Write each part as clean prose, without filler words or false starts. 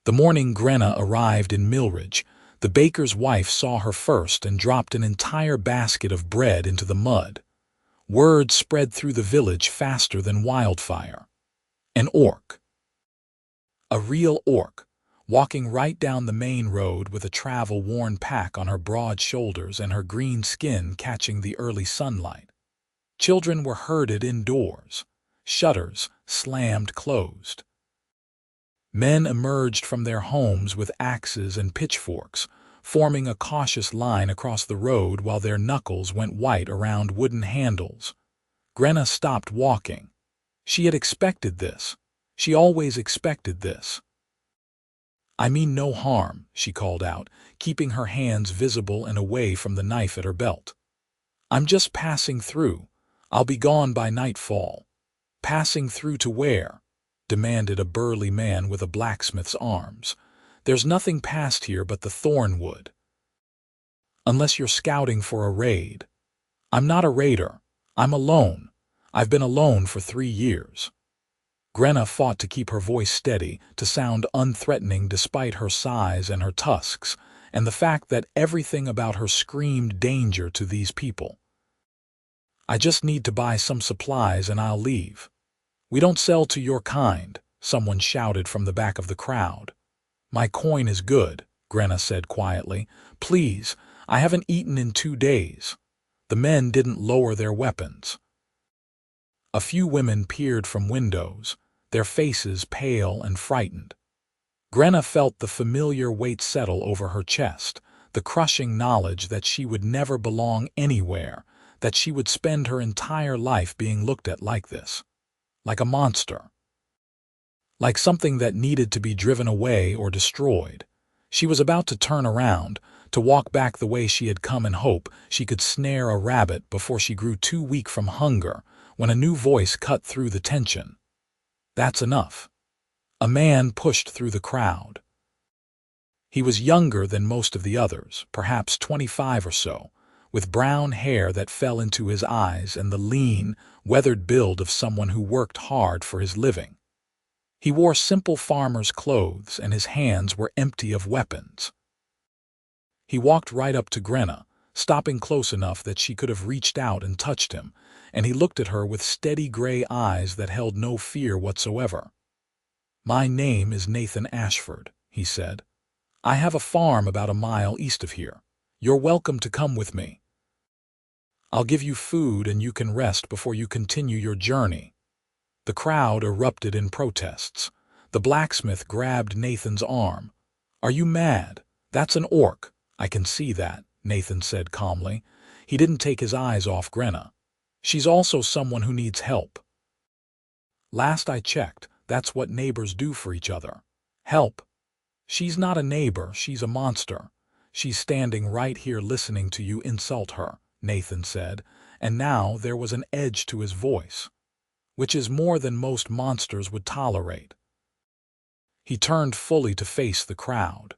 The morning Grenna arrived in Millridge, the baker's wife saw her first and dropped an entire basket of bread into the mud. Word spread through the village faster than wildfire. An orc. A real orc, walking right down the main road with a travel-worn pack on her broad shoulders and her green skin catching the early sunlight. Children were herded indoors. Shutters slammed closed. Men emerged from their homes with axes and pitchforks, forming a cautious line across the road while their knuckles went white around wooden handles. Grenna stopped walking. She had expected this. She always expected this. "I mean no harm," she called out, keeping her hands visible and away from the knife at her belt. "I'm just passing through. I'll be gone by nightfall." "Passing through to where?" demanded a burly man with a blacksmith's arms. "There's nothing past here but the thornwood." "Unless you're scouting for a raid." "I'm not a raider. I'm alone. I've been alone for 3 years." Grenna fought to keep her voice steady, to sound unthreatening despite her size and her tusks, and the fact that everything about her screamed danger to these people. "I just need to buy some supplies and I'll leave." "We don't sell to your kind," someone shouted from the back of the crowd. "My coin is good," Grenna said quietly. "Please, I haven't eaten in 2 days." The men didn't lower their weapons. A few women peered from windows, their faces pale and frightened. Grenna felt the familiar weight settle over her chest, the crushing knowledge that she would never belong anywhere, that she would spend her entire life being looked at like this. Like a monster. Like something that needed to be driven away or destroyed. She was about to turn around, to walk back the way she had come in hope she could snare a rabbit before she grew too weak from hunger, when a new voice cut through the tension. "That's enough." A man pushed through the crowd. He was younger than most of the others, perhaps 25 or so, with brown hair that fell into his eyes and the lean, weathered build of someone who worked hard for his living. He wore simple farmer's clothes and his hands were empty of weapons. He walked right up to Grenna, stopping close enough that she could have reached out and touched him, and he looked at her with steady gray eyes that held no fear whatsoever. "My name is Nathan Ashford," he said. "I have a farm about a mile east of here. You're welcome to come with me. I'll give you food and you can rest before you continue your journey." The crowd erupted in protests. The blacksmith grabbed Nathan's arm. "Are you mad? That's an orc." "I can see that," Nathan said calmly. He didn't take his eyes off Grenna. "She's also someone who needs help. Last I checked, that's what neighbors do for each other. Help. She's not a neighbor, she's a monster. She's standing right here listening to you insult her," Nathan said, and now there was an edge to his voice, which is more than most monsters would tolerate. He turned fully to face the crowd.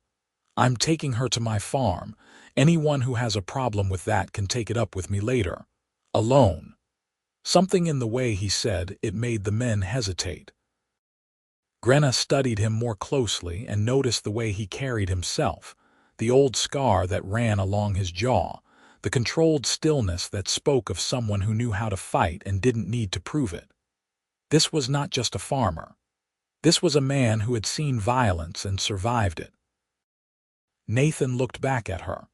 "I'm taking her to my farm. Anyone who has a problem with that can take it up with me later. Alone." Something in the way he said it made the men hesitate. Grenna studied him more closely and noticed the way he carried himself, the old scar that ran along his jaw, the controlled stillness that spoke of someone who knew how to fight and didn't need to prove it. This was not just a farmer. This was a man who had seen violence and survived it. Nathan looked back at her.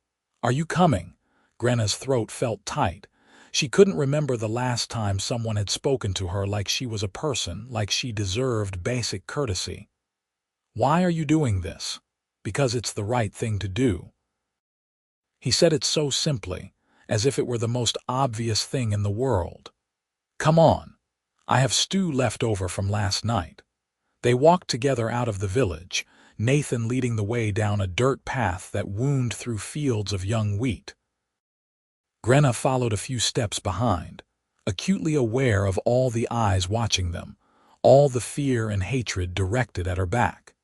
"Are you coming?" Grenna's throat felt tight. She couldn't remember the last time someone had spoken to her like she was a person, like she deserved basic courtesy. "Why are you doing this?" "Because it's the right thing to do." He said it so simply, as if it were the most obvious thing in the world. "Come on. I have stew left over from last night." They walked together out of the village, Nathan leading the way down a dirt path that wound through fields of young wheat. Grenna followed a few steps behind, acutely aware of all the eyes watching them, all the fear and hatred directed at her back.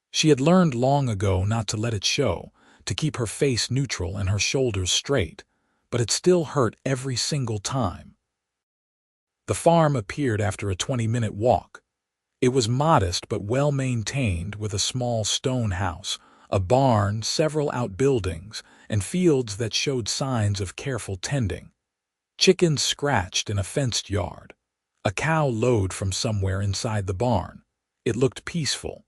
She had learned long ago not to let it show, to keep her face neutral and her shoulders straight, but it still hurt every single time. The farm appeared after a 20-minute walk. It was modest but well-maintained, with a small stone house, a barn, several outbuildings, and fields that showed signs of careful tending. Chickens scratched in a fenced yard. A cow lowed from somewhere inside the barn. It looked peaceful.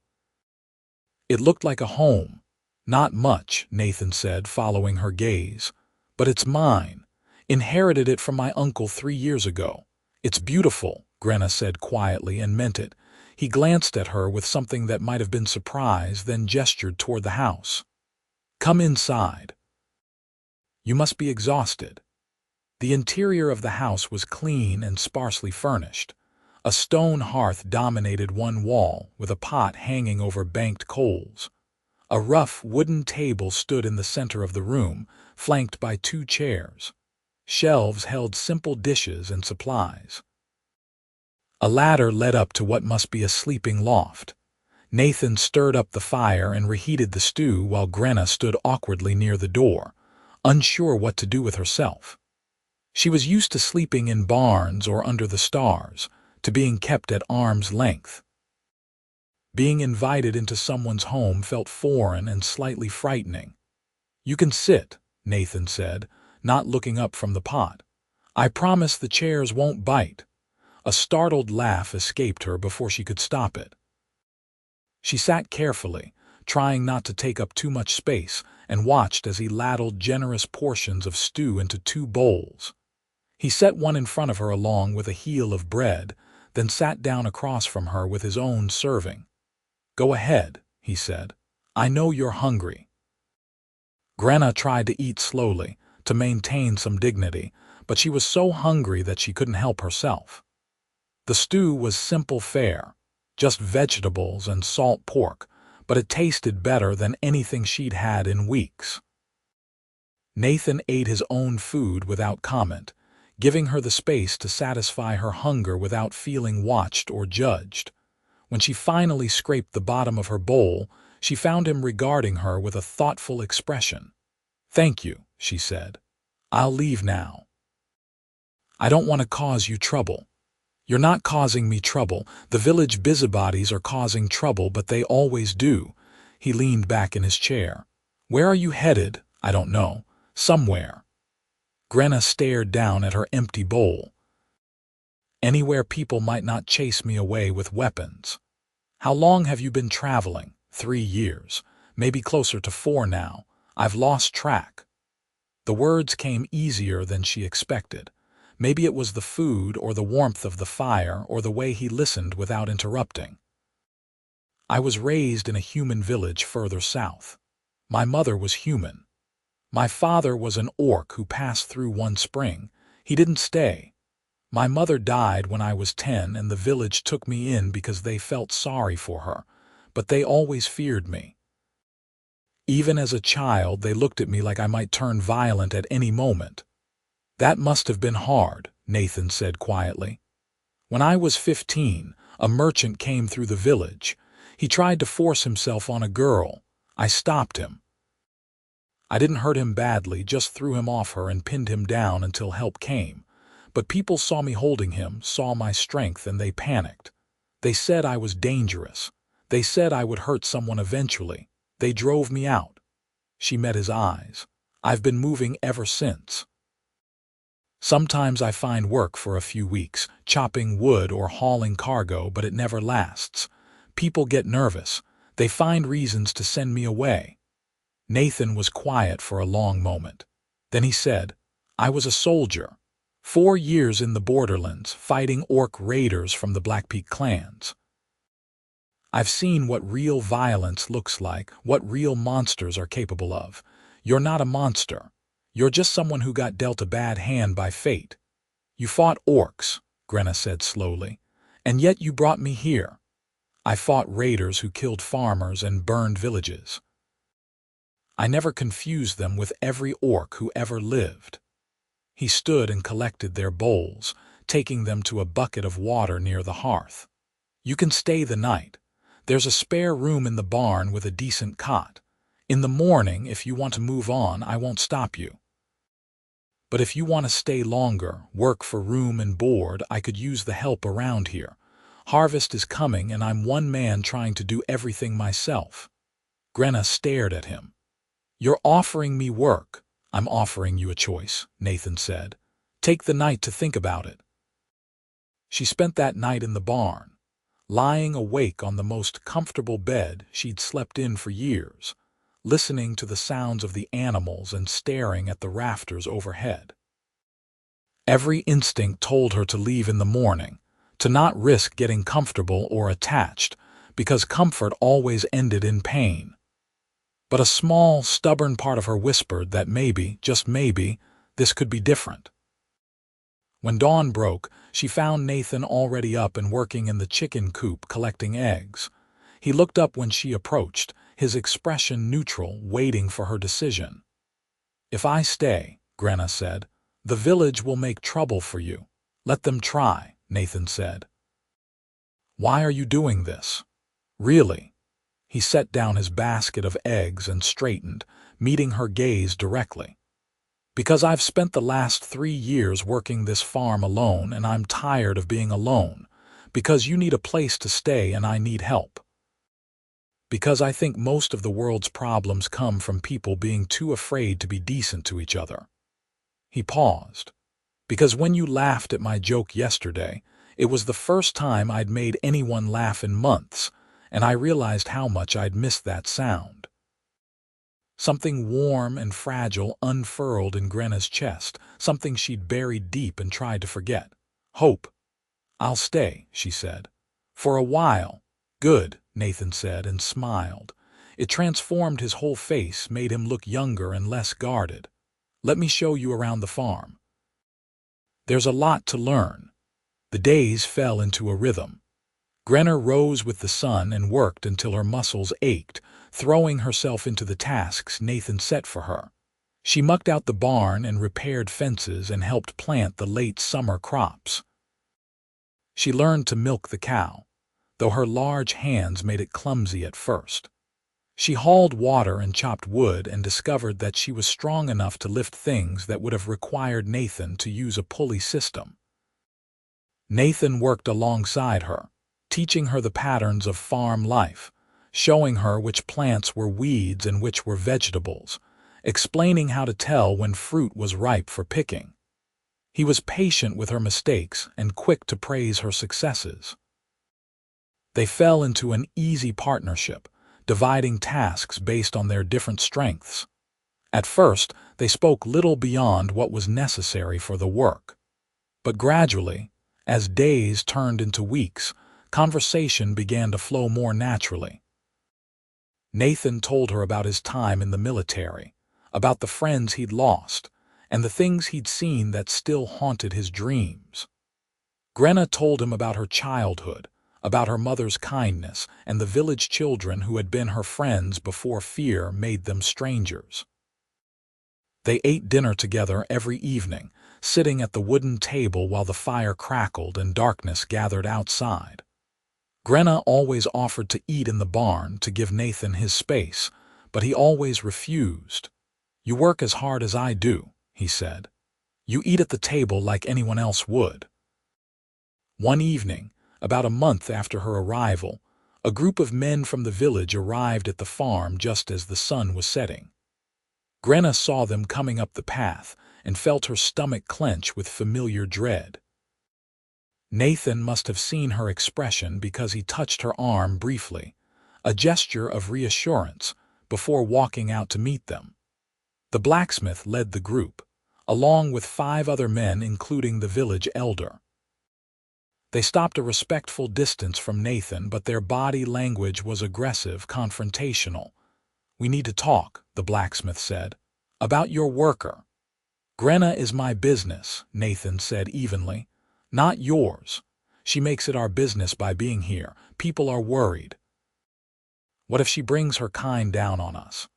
It looked like a home. Not much, Nathan said, following her gaze. But it's mine. Inherited it from my uncle 3 years ago. It's beautiful, Grenna said quietly, and meant it. He glanced at her with something that might have been surprise, then gestured toward the house. Come inside. You must be exhausted. The interior of the house was clean and sparsely furnished. A stone hearth dominated one wall, with a pot hanging over banked coals. A rough wooden table stood in the center of the room, flanked by 2 chairs. Shelves held simple dishes and supplies. A ladder led up to what must be a sleeping loft. Nathan stirred up the fire and reheated the stew while Grenna stood awkwardly near the door, unsure what to do with herself. She was used to sleeping in barns or under the stars, to being kept at arm's length. Being invited into someone's home felt foreign and slightly frightening. You can sit, Nathan said, not looking up from the pot. I promise the chairs won't bite. A startled laugh escaped her before she could stop it. She sat carefully, trying not to take up too much space, and watched as he ladled generous portions of stew into 2 bowls. He set one in front of her along with a heel of bread, then sat down across from her with his own serving. Go ahead, he said. I know you're hungry. Grenna tried to eat slowly, to maintain some dignity, but she was so hungry that she couldn't help herself. The stew was simple fare, just vegetables and salt pork, but it tasted better than anything she'd had in weeks. Nathan ate his own food without comment, giving her the space to satisfy her hunger without feeling watched or judged. When she finally scraped the bottom of her bowl, she found him regarding her with a thoughtful expression. Thank you, she said. I'll leave now. I don't want to cause you trouble. You're not causing me trouble. The village busybodies are causing trouble, but they always do. He leaned back in his chair. Where are you headed? I don't know. Somewhere. Grenna stared down at her empty bowl. Anywhere people might not chase me away with weapons. How long have you been traveling? 3 years. Maybe closer to 4 now. I've lost track. The words came easier than she expected. Maybe it was the food or the warmth of the fire or the way he listened without interrupting. I was raised in a human village further south. My mother was human. My father was an orc who passed through one spring. He didn't stay. My mother died when I was 10, and the village took me in because they felt sorry for her, but they always feared me. Even as a child, they looked at me like I might turn violent at any moment. That must have been hard, Nathan said quietly. When I was 15, a merchant came through the village. He tried to force himself on a girl. I stopped him. I didn't hurt him badly, just threw him off her and pinned him down until help came. But people saw me holding him, saw my strength, and they panicked. They said I was dangerous. They said I would hurt someone eventually. They drove me out. She met his eyes. I've been moving ever since. Sometimes I find work for a few weeks, chopping wood or hauling cargo, but it never lasts. People get nervous. They find reasons to send me away. Nathan was quiet for a long moment. Then he said, I was a soldier. 4 years in the borderlands, fighting orc raiders from the Black Peak clans. I've seen what real violence looks like, what real monsters are capable of. You're not a monster. You're just someone who got dealt a bad hand by fate. You fought orcs, Grenna said slowly, and yet you brought me here. I fought raiders who killed farmers and burned villages. I never confused them with every orc who ever lived. He stood and collected their bowls, taking them to a bucket of water near the hearth. You can stay the night. There's a spare room in the barn with a decent cot. In the morning, if you want to move on, I won't stop you. But if you want to stay longer, work for room and board, I could use the help around here. Harvest is coming and I'm one man trying to do everything myself. Grenna stared at him. You're offering me work. I'm offering you a choice, Nathan said. Take the night to think about it. She spent that night in the barn, lying awake on the most comfortable bed she'd slept in for years, listening to the sounds of the animals and staring at the rafters overhead. Every instinct told her to leave in the morning, to not risk getting comfortable or attached, because comfort always ended in pain. But a small, stubborn part of her whispered that maybe, just maybe, this could be different. When dawn broke, she found Nathan already up and working in the chicken coop collecting eggs. He looked up when she approached, his expression neutral, waiting for her decision. If I stay, Grenna said, the village will make trouble for you. Let them try, Nathan said. Why are you doing this? Really? He set down his basket of eggs and straightened, meeting her gaze directly. Because I've spent the last 3 years working this farm alone and I'm tired of being alone. Because you need a place to stay and I need help. Because I think most of the world's problems come from people being too afraid to be decent to each other. He paused. Because when you laughed at my joke yesterday, it was the first time I'd made anyone laugh in months, and I realized how much I'd missed that sound. Something warm and fragile unfurled in Grenna's chest, something she'd buried deep and tried to forget. Hope. I'll stay, she said. For a while. Good, Nathan said and smiled. It transformed his whole face, made him look younger and less guarded. Let me show you around the farm. There's a lot to learn. The days fell into a rhythm. Grenna rose with the sun and worked until her muscles ached, throwing herself into the tasks Nathan set for her. She mucked out the barn and repaired fences and helped plant the late summer crops. She learned to milk the cow, though her large hands made it clumsy at first. She hauled water and chopped wood and discovered that she was strong enough to lift things that would have required Nathan to use a pulley system. Nathan worked alongside her, teaching her the patterns of farm life, showing her which plants were weeds and which were vegetables, explaining how to tell when fruit was ripe for picking. He was patient with her mistakes and quick to praise her successes. They fell into an easy partnership, dividing tasks based on their different strengths. At first, they spoke little beyond what was necessary for the work. But gradually, as days turned into weeks, conversation began to flow more naturally. Nathan told her about his time in the military, about the friends he'd lost, and the things he'd seen that still haunted his dreams. Grenna told him about her childhood, about her mother's kindness and the village children who had been her friends before fear made them strangers. They ate dinner together every evening, sitting at the wooden table while the fire crackled and darkness gathered outside. Grenna always offered to eat in the barn to give Nathan his space, but he always refused. You work as hard as I do, he said. You eat at the table like anyone else would. One evening, about a month after her arrival, a group of men from the village arrived at the farm just as the sun was setting. Grenna saw them coming up the path and felt her stomach clench with familiar dread. Nathan must have seen her expression because he touched her arm briefly, a gesture of reassurance, before walking out to meet them. The blacksmith led the group, along with 5 other men including the village elder. They stopped a respectful distance from Nathan, but their body language was aggressive, confrontational. We need to talk, the blacksmith said. About your worker. Grenna is my business, Nathan said evenly. Not yours. She makes it our business by being here. People are worried. What if she brings her kind down on us?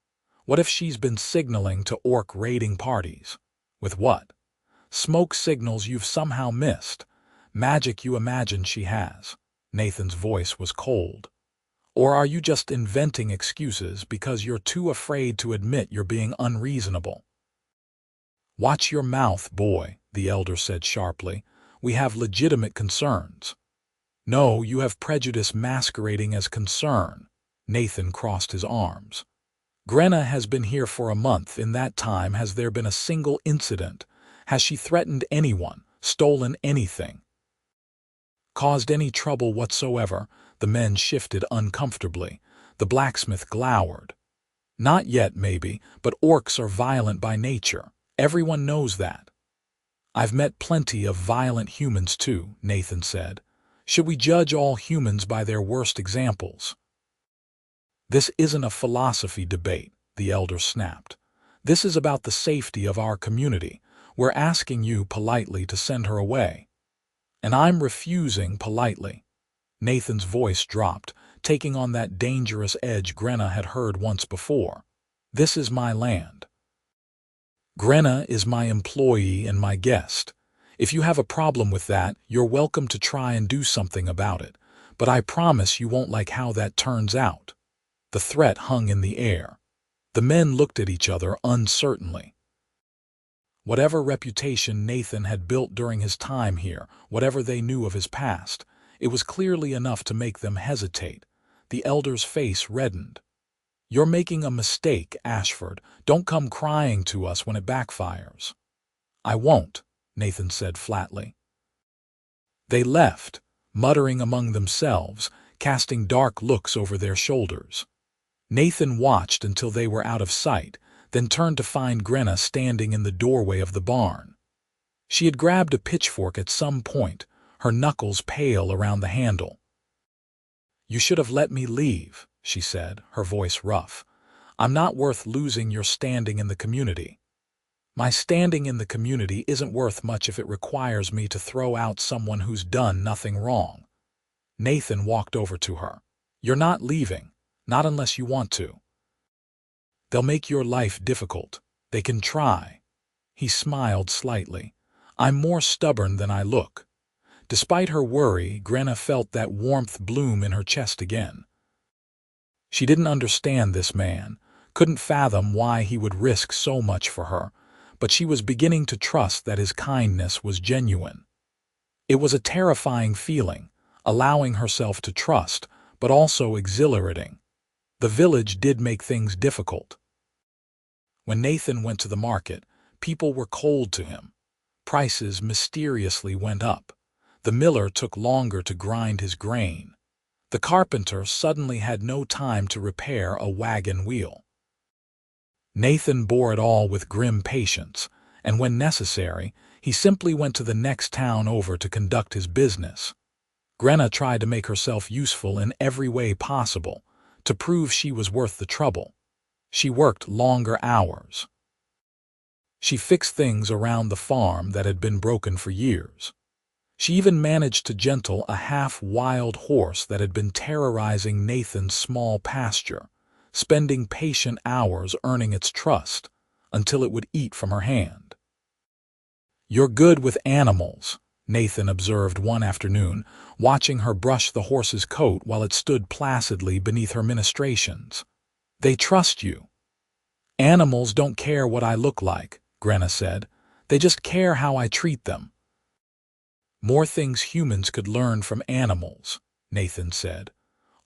What if she's been signaling to orc raiding parties? With what? Smoke signals you've somehow missed. Magic you imagine she has. Nathan's voice was cold. Or are you just inventing excuses because you're too afraid to admit you're being unreasonable? Watch your mouth, boy, the elder said sharply. We have legitimate concerns. No, you have prejudice masquerading as concern. Nathan crossed his arms. Grenna has been here for a month. In that time, has there been a single incident? Has she threatened anyone, stolen anything, caused any trouble whatsoever? The men shifted uncomfortably. The blacksmith glowered. Not yet, maybe, but orcs are violent by nature. Everyone knows that. I've met plenty of violent humans too, Nathan said. Should we judge all humans by their worst examples? This isn't a philosophy debate, the elder snapped. This is about the safety of our community. We're asking you politely to send her away. And I'm refusing politely. Nathan's voice dropped, taking on that dangerous edge Grenna had heard once before. This is my land. Grenna is my employee and my guest. If you have a problem with that, you're welcome to try and do something about it. But I promise you won't like how that turns out. The threat hung in the air. The men looked at each other uncertainly. Whatever reputation Nathan had built during his time here, whatever they knew of his past, it was clearly enough to make them hesitate. The elder's face reddened. You're making a mistake, Ashford. Don't come crying to us when it backfires. I won't, Nathan said flatly. They left, muttering among themselves, casting dark looks over their shoulders. Nathan watched until they were out of sight, then turned to find Grenna standing in the doorway of the barn. She had grabbed a pitchfork at some point, her knuckles pale around the handle. You should have let me leave, she said, her voice rough. I'm not worth losing your standing in the community. My standing in the community isn't worth much if it requires me to throw out someone who's done nothing wrong. Nathan walked over to her. You're not leaving, not unless you want to. They'll make your life difficult. They can try. He smiled slightly. I'm more stubborn than I look. Despite her worry, Grenna felt that warmth bloom in her chest again. She didn't understand this man, couldn't fathom why he would risk so much for her, but she was beginning to trust that his kindness was genuine. It was a terrifying feeling, allowing herself to trust, but also exhilarating. The village did make things difficult. When Nathan went to the market, people were cold to him. Prices mysteriously went up. The miller took longer to grind his grain. The carpenter suddenly had no time to repair a wagon wheel. Nathan bore it all with grim patience, and when necessary, he simply went to the next town over to conduct his business. Grenna tried to make herself useful in every way possible, to prove she was worth the trouble. She worked longer hours. She fixed things around the farm that had been broken for years. She even managed to gentle a half-wild horse that had been terrorizing Nathan's small pasture, spending patient hours earning its trust until it would eat from her hand. You're good with animals, Nathan observed one afternoon, watching her brush the horse's coat while it stood placidly beneath her ministrations. They trust you. Animals don't care what I look like, Grenna said. They just care how I treat them. More things humans could learn from animals, Nathan said.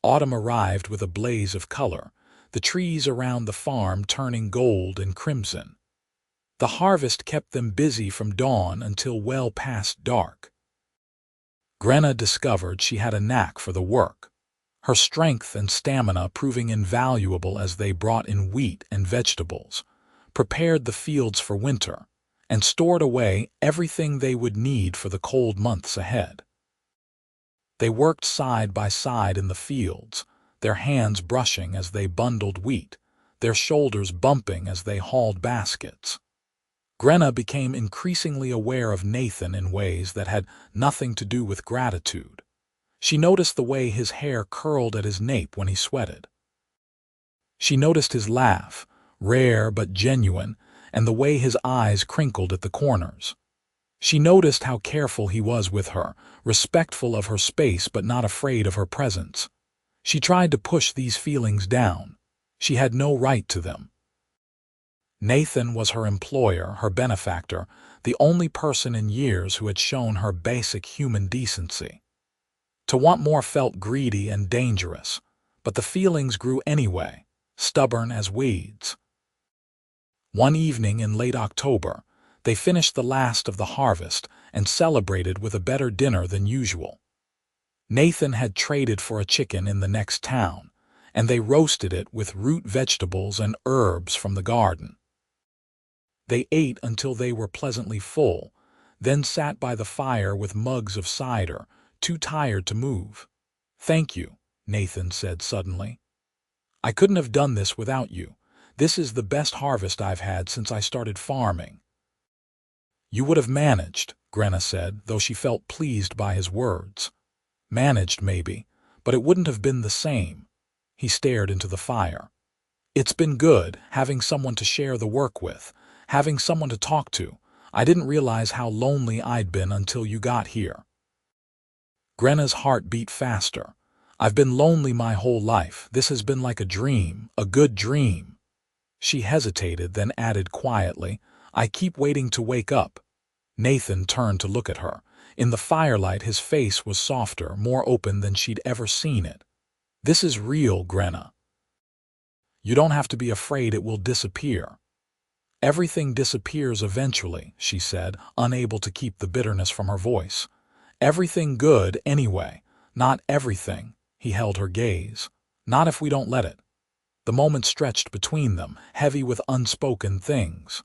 Autumn arrived with a blaze of color, the trees around the farm turning gold and crimson. The harvest kept them busy from dawn until well past dark. Grenna discovered she had a knack for the work, her strength and stamina proving invaluable as they brought in wheat and vegetables, prepared the fields for winter, and stored away everything they would need for the cold months ahead. They worked side by side in the fields, their hands brushing as they bundled wheat, their shoulders bumping as they hauled baskets. Grenna became increasingly aware of Nathan in ways that had nothing to do with gratitude. She noticed the way his hair curled at his nape when he sweated. She noticed his laugh, rare but genuine, and the way his eyes crinkled at the corners. She noticed how careful he was with her, respectful of her space but not afraid of her presence. She tried to push these feelings down. She had no right to them. Nathan was her employer, her benefactor, the only person in years who had shown her basic human decency. To want more felt greedy and dangerous, but the feelings grew anyway, stubborn as weeds. One evening in late October, they finished the last of the harvest and celebrated with a better dinner than usual. Nathan had traded for a chicken in the next town, and they roasted it with root vegetables and herbs from the garden. They ate until they were pleasantly full, then sat by the fire with mugs of cider, too tired to move. "Thank you," Nathan said suddenly. "I couldn't have done this without you. This is the best harvest I've had since I started farming." "You would have managed," Grenna said, though she felt pleased by his words. "Managed, maybe, but it wouldn't have been the same." He stared into the fire. "It's been good, having someone to share the work with, having someone to talk to. I didn't realize how lonely I'd been until you got here." Grenna's heart beat faster. "I've been lonely my whole life. This has been like a dream, a good dream." She hesitated, then added quietly, "I keep waiting to wake up." Nathan turned to look at her. In the firelight his face was softer, more open than she'd ever seen it. "This is real, Grenna. You don't have to be afraid it will disappear." "Everything disappears eventually," she said, unable to keep the bitterness from her voice. "Everything good, anyway. Not everything." He held her gaze. "Not if we don't let it." The moment stretched between them, heavy with unspoken things.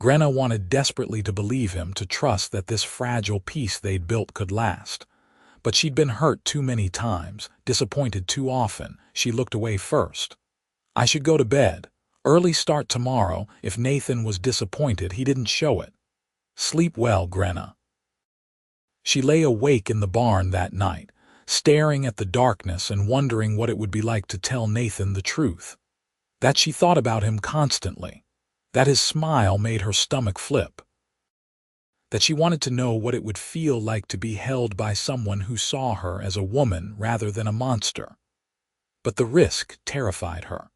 Grenna wanted desperately to believe him, to trust that this fragile peace they'd built could last. But she'd been hurt too many times, disappointed too often. She looked away first. "I should go to bed. Early start tomorrow. If Nathan was disappointed, he didn't show it." "Sleep well, Grenna." She lay awake in the barn that night, staring at the darkness and wondering what it would be like to tell Nathan the truth. That she thought about him constantly. That his smile made her stomach flip. That she wanted to know what it would feel like to be held by someone who saw her as a woman rather than a monster. But the risk terrified her.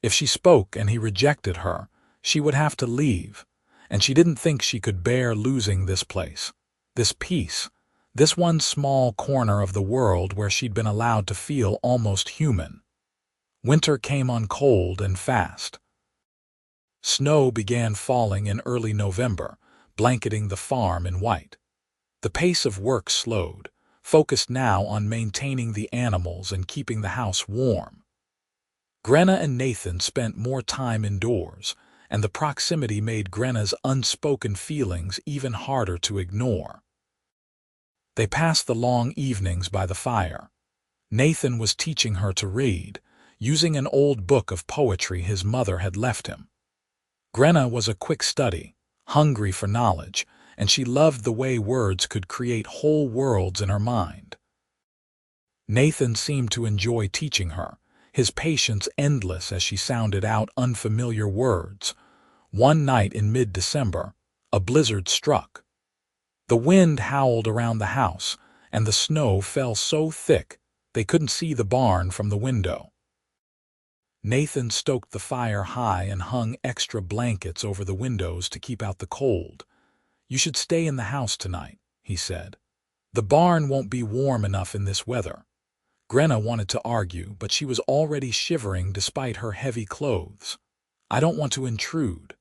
If she spoke and he rejected her, she would have to leave, and she didn't think she could bear losing this place, this peace, this one small corner of the world where she'd been allowed to feel almost human. Winter came on cold and fast. Snow began falling in early November, blanketing the farm in white. The pace of work slowed, focused now on maintaining the animals and keeping the house warm. Grenna and Nathan spent more time indoors, and the proximity made Grenna's unspoken feelings even harder to ignore. They passed the long evenings by the fire. Nathan was teaching her to read, using an old book of poetry his mother had left him. Grenna was a quick study, hungry for knowledge, and she loved the way words could create whole worlds in her mind. Nathan seemed to enjoy teaching her, his patience endless as she sounded out unfamiliar words. One night in mid-December, a blizzard struck. The wind howled around the house, and the snow fell so thick they couldn't see the barn from the window. Nathan stoked the fire high and hung extra blankets over the windows to keep out the cold. "You should stay in the house tonight," he said. "The barn won't be warm enough in this weather." Grenna wanted to argue, but she was already shivering despite her heavy clothes. "I don't want to intrude."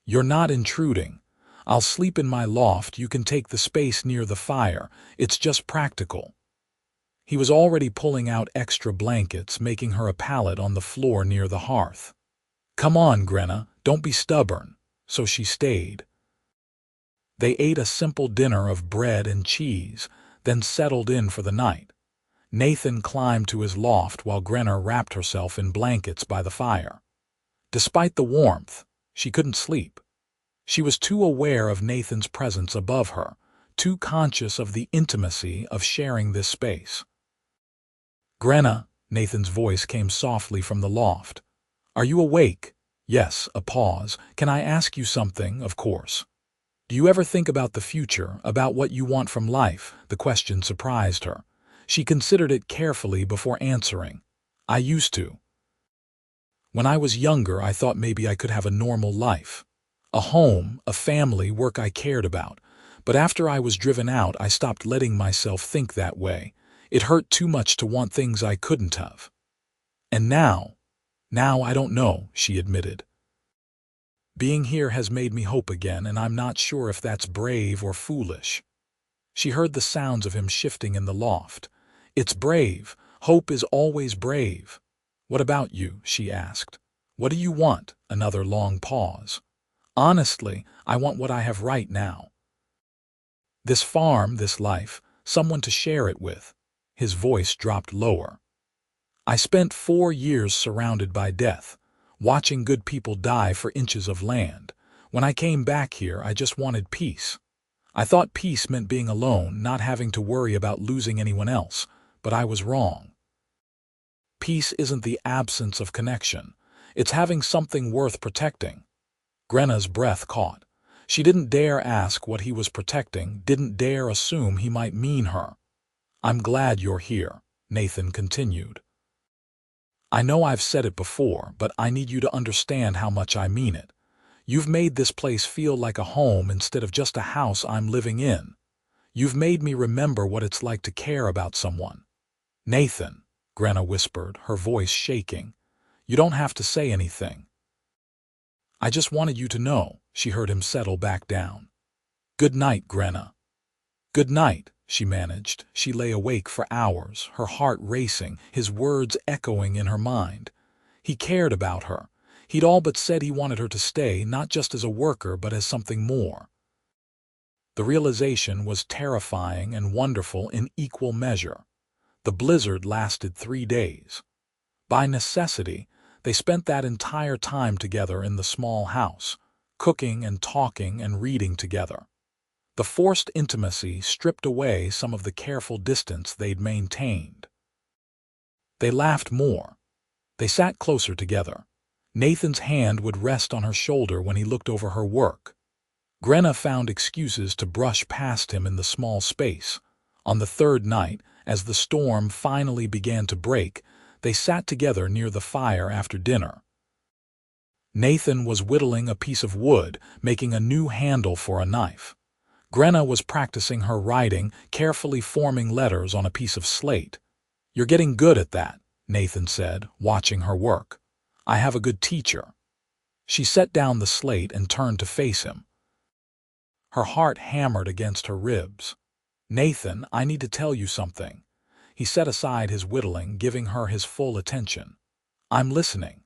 "You're not intruding. I'll sleep in my loft. You can take the space near the fire. It's just practical." He was already pulling out extra blankets, making her a pallet on the floor near the hearth. "Come on, Grenna, don't be stubborn." So she stayed. They ate a simple dinner of bread and cheese, then settled in for the night. Nathan climbed to his loft while Grenna wrapped herself in blankets by the fire. Despite the warmth, she couldn't sleep. She was too aware of Nathan's presence above her, too conscious of the intimacy of sharing this space. "Grenna," Nathan's voice came softly from the loft. "Are you awake?" "Yes," a pause. "Can I ask you something?" "Of course." "Do you ever think about the future, about what you want from life?" The question surprised her. She considered it carefully before answering. "I used to. When I was younger, I thought maybe I could have a normal life. A home, a family, work I cared about. But after I was driven out, I stopped letting myself think that way. It hurt too much to want things I couldn't have. And now I don't know, she admitted. Being here has made me hope again, and I'm not sure if that's brave or foolish. She heard the sounds of him shifting in the loft. It's brave. Hope is always brave. What about you? She asked. What do you want? Another long pause. Honestly, I want what I have right now. This farm, this life, someone to share it with. His voice dropped lower. I spent 4 years surrounded by death, watching good people die for inches of land. When I came back here, I just wanted peace. I thought peace meant being alone, not having to worry about losing anyone else, but I was wrong. Peace isn't the absence of connection. It's having something worth protecting. Grenna's breath caught. She didn't dare ask what he was protecting, didn't dare assume he might mean her. I'm glad you're here, Nathan continued. I know I've said it before, but I need you to understand how much I mean it. You've made this place feel like a home instead of just a house I'm living in. You've made me remember what it's like to care about someone. Nathan, Grenna whispered, her voice shaking. You don't have to say anything. I just wanted you to know, she heard him settle back down. Good night, Grenna. Good night, she managed. She lay awake for hours, her heart racing, his words echoing in her mind. He cared about her. He'd all but said he wanted her to stay, not just as a worker, but as something more. The realization was terrifying and wonderful in equal measure. The blizzard lasted 3 days. By necessity, they spent that entire time together in the small house, cooking and talking and reading together. The forced intimacy stripped away some of the careful distance they'd maintained. They laughed more. They sat closer together. Nathan's hand would rest on her shoulder when he looked over her work. Grenna found excuses to brush past him in the small space. On the 3rd night, as the storm finally began to break, they sat together near the fire after dinner. Nathan was whittling a piece of wood, making a new handle for a knife. Grenna was practicing her writing, carefully forming letters on a piece of slate. You're getting good at that, Nathan said, watching her work. I have a good teacher. She set down the slate and turned to face him. Her heart hammered against her ribs. Nathan, I need to tell you something. He set aside his whittling, giving her his full attention. I'm listening.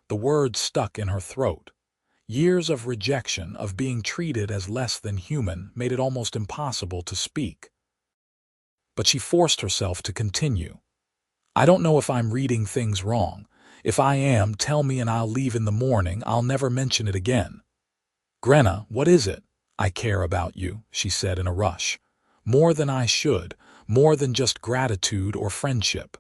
The words stuck in her throat. Years of rejection, of being treated as less than human, made it almost impossible to speak. But she forced herself to continue. I don't know if I'm reading things wrong. If I am, tell me and I'll leave in the morning. I'll never mention it again. Grenna, what is it? I care about you, she said in a rush. More than I should, more than just gratitude or friendship.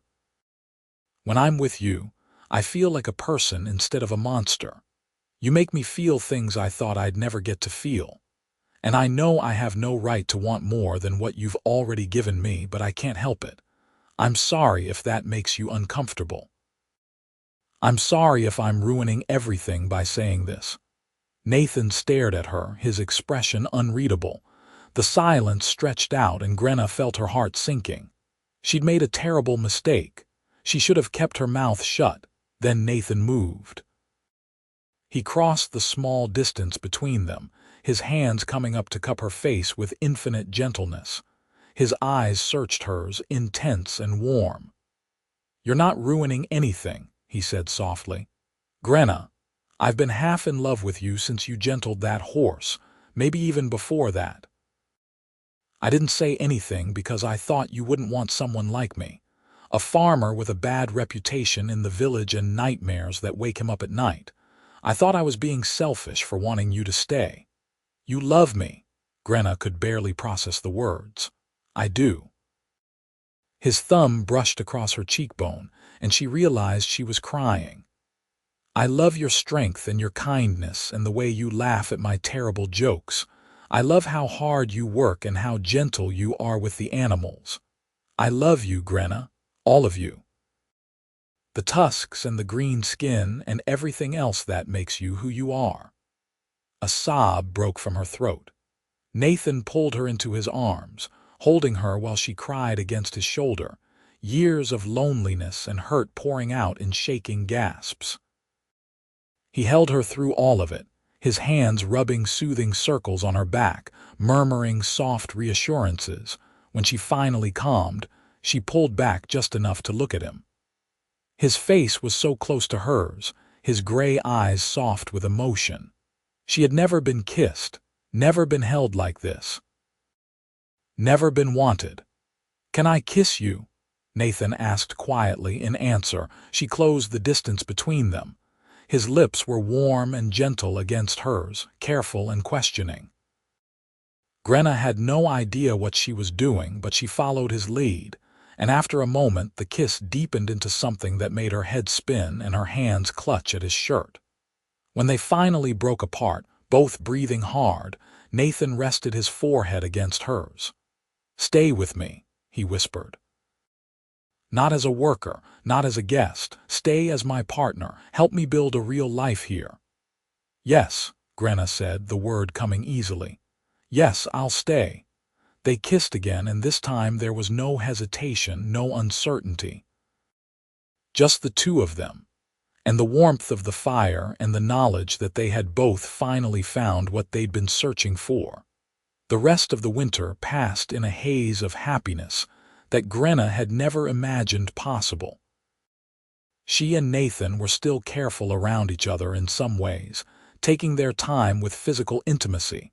When I'm with you, I feel like a person instead of a monster. You make me feel things I thought I'd never get to feel. And I know I have no right to want more than what you've already given me, but I can't help it. I'm sorry if that makes you uncomfortable. I'm sorry if I'm ruining everything by saying this. Nathan stared at her, his expression unreadable. The silence stretched out and Grenna felt her heart sinking. She'd made a terrible mistake. She should have kept her mouth shut. Then Nathan moved. He crossed the small distance between them, his hands coming up to cup her face with infinite gentleness. His eyes searched hers, intense and warm. You're not ruining anything, he said softly. Grenna, I've been half in love with you since you gentled that horse, maybe even before that. I didn't say anything because I thought you wouldn't want someone like me, a farmer with a bad reputation in the village and nightmares that wake him up at night. I thought I was being selfish for wanting you to stay. You love me. Grenna could barely process the words. I do. His thumb brushed across her cheekbone, and she realized she was crying. I love your strength and your kindness and the way you laugh at my terrible jokes. I love how hard you work and how gentle you are with the animals. I love you, Grenna, all of you. The tusks and the green skin and everything else that makes you who you are. A sob broke from her throat. Nathan pulled her into his arms, holding her while she cried against his shoulder, years of loneliness and hurt pouring out in shaking gasps. He held her through all of it, his hands rubbing soothing circles on her back, murmuring soft reassurances. When she finally calmed, she pulled back just enough to look at him. His face was so close to hers, his gray eyes soft with emotion. She had never been kissed, never been held like this. Never been wanted. "Can I kiss you?" Nathan asked quietly in answer. She closed the distance between them. His lips were warm and gentle against hers, careful and questioning. Grenna had no idea what she was doing, but she followed his lead, and after a moment the kiss deepened into something that made her head spin and her hands clutch at his shirt. When they finally broke apart, both breathing hard, Nathan rested his forehead against hers. "Stay with me," he whispered. "Not as a worker, not as a guest. Stay as my partner. Help me build a real life here." "Yes," Grenna said, the word coming easily. "Yes, I'll stay." They kissed again, and this time there was no hesitation, no uncertainty. Just the two of them, and the warmth of the fire and the knowledge that they had both finally found what they'd been searching for. The rest of the winter passed in a haze of happiness that Grenna had never imagined possible. She and Nathan were still careful around each other in some ways, taking their time with physical intimacy,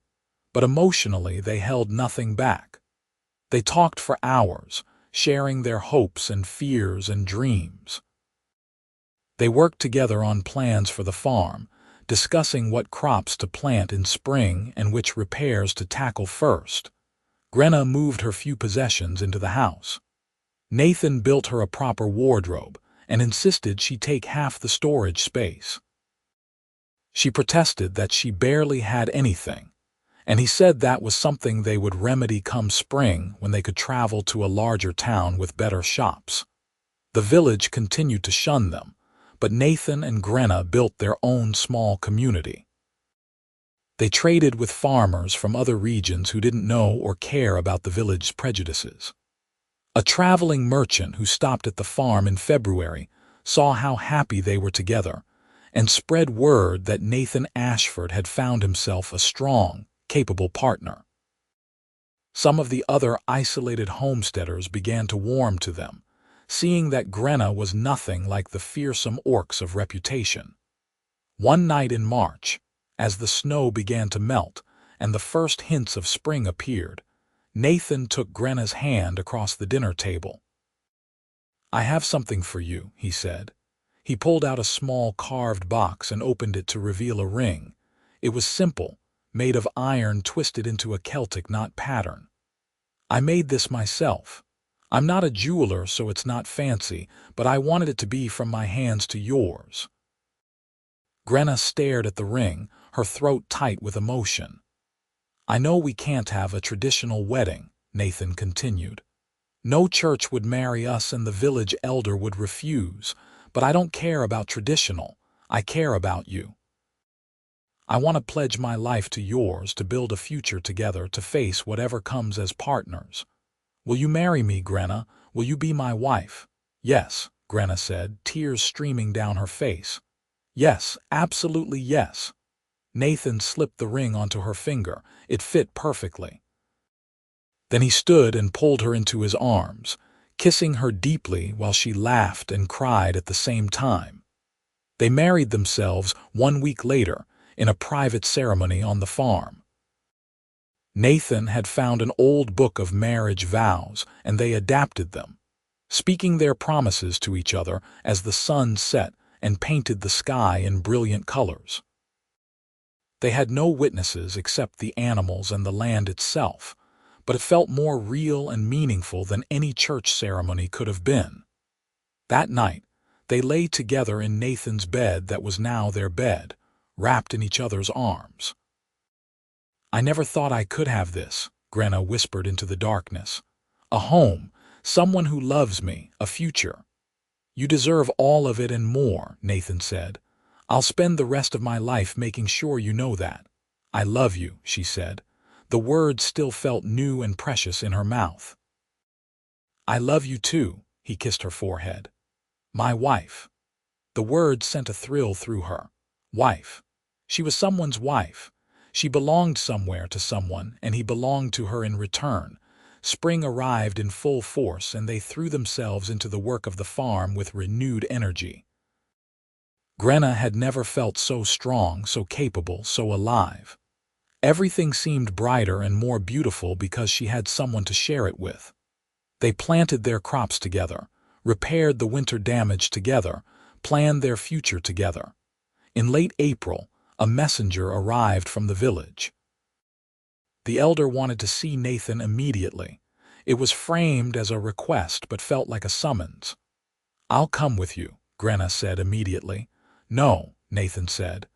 but emotionally they held nothing back. They talked for hours, sharing their hopes and fears and dreams. They worked together on plans for the farm, discussing what crops to plant in spring and which repairs to tackle first. Grenna moved her few possessions into the house. Nathan built her a proper wardrobe and insisted she take half the storage space. She protested that she barely had anything, and he said that was something they would remedy come spring when they could travel to a larger town with better shops. The village continued to shun them, but Nathan and Grenna built their own small community. They traded with farmers from other regions who didn't know or care about the village's prejudices. A traveling merchant who stopped at the farm in February saw how happy they were together and spread word that Nathan Ashford had found himself a strong, capable partner. Some of the other isolated homesteaders began to warm to them, seeing that Grenna was nothing like the fearsome orcs of reputation. One night in March, as the snow began to melt and the first hints of spring appeared, Nathan took Grenna's hand across the dinner table. "I have something for you," he said. He pulled out a small carved box and opened it to reveal a ring. It was simple, made of iron twisted into a Celtic knot pattern. "I made this myself. I'm not a jeweler, so it's not fancy, but I wanted it to be from my hands to yours." Grenna stared at the ring, her throat tight with emotion. "I know we can't have a traditional wedding," Nathan continued. "No church would marry us and the village elder would refuse, but I don't care about traditional. I care about you. I want to pledge my life to yours to build a future together to face whatever comes as partners. Will you marry me, Grenna? Will you be my wife?" "Yes," Grenna said, tears streaming down her face. "Yes, absolutely yes." Nathan slipped the ring onto her finger. It fit perfectly. Then he stood and pulled her into his arms, kissing her deeply while she laughed and cried at the same time. They married themselves 1 week later in a private ceremony on the farm. Nathan had found an old book of marriage vows, and they adapted them, speaking their promises to each other as the sun set and painted the sky in brilliant colors. They had no witnesses except the animals and the land itself, but it felt more real and meaningful than any church ceremony could have been. That night, they lay together in Nathan's bed that was now their bed, wrapped in each other's arms. "I never thought I could have this," Grenna whispered into the darkness. "A home, someone who loves me, a future." "You deserve all of it and more," Nathan said. "I'll spend the rest of my life making sure you know that." "I love you," she said. The words still felt new and precious in her mouth. "I love you too," he kissed her forehead. "My wife." The words sent a thrill through her. Wife. She was someone's wife. She belonged somewhere to someone, and he belonged to her in return. Spring arrived in full force, and they threw themselves into the work of the farm with renewed energy. Grenna had never felt so strong, so capable, so alive. Everything seemed brighter and more beautiful because she had someone to share it with. They planted their crops together, repaired the winter damage together, planned their future together. In late April, a messenger arrived from the village. The elder wanted to see Nathan immediately. It was framed as a request but felt like a summons. "I'll come with you," Grenna said immediately. "No," Nathan said.